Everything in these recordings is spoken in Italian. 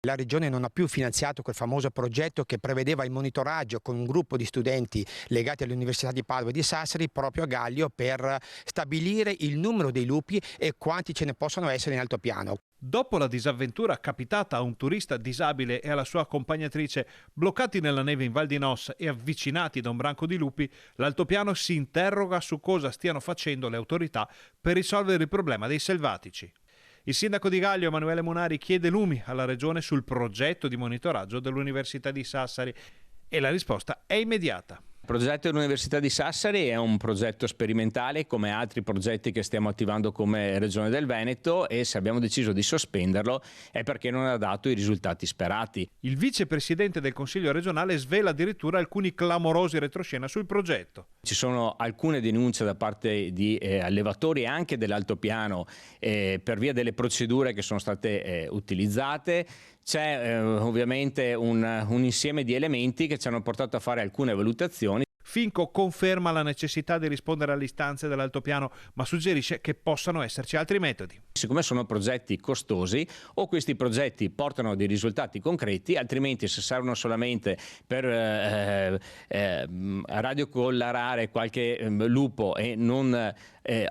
La Regione non ha più finanziato quel famoso progetto che prevedeva il monitoraggio con un gruppo di studenti legati alle università di Padova e di Sassari proprio a Gallio per stabilire il numero dei lupi e quanti ce ne possono essere in altopiano. Dopo la disavventura capitata a un turista disabile e alla sua accompagnatrice bloccati nella neve in Val di Nos e avvicinati da un branco di lupi, l'altopiano si interroga su cosa stiano facendo le autorità per risolvere il problema dei selvatici. Il sindaco di Gallio, Emanuele Munari, chiede lumi alla regione sul progetto di monitoraggio dell'Università di Sassari e la risposta è immediata. Il progetto dell'Università di Sassari è un progetto sperimentale come altri progetti che stiamo attivando come Regione del Veneto, e se abbiamo deciso di sospenderlo è perché non ha dato i risultati sperati. Il vicepresidente del Consiglio regionale svela addirittura alcuni clamorosi retroscena sul progetto. Ci sono alcune denunce da parte di allevatori e anche dell'altopiano per via delle procedure che sono state utilizzate. C'è ovviamente un insieme di elementi che ci hanno portato a fare alcune valutazioni. Finco conferma la necessità di rispondere alle istanze dell'altopiano, ma suggerisce che possano esserci altri metodi. Siccome sono progetti costosi, o questi progetti portano dei risultati concreti, altrimenti se servono solamente per radiocollarare qualche lupo e non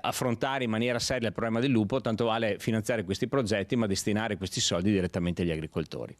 affrontare in maniera seria il problema del lupo, tanto vale finanziare questi progetti ma destinare questi soldi direttamente agli agricoltori.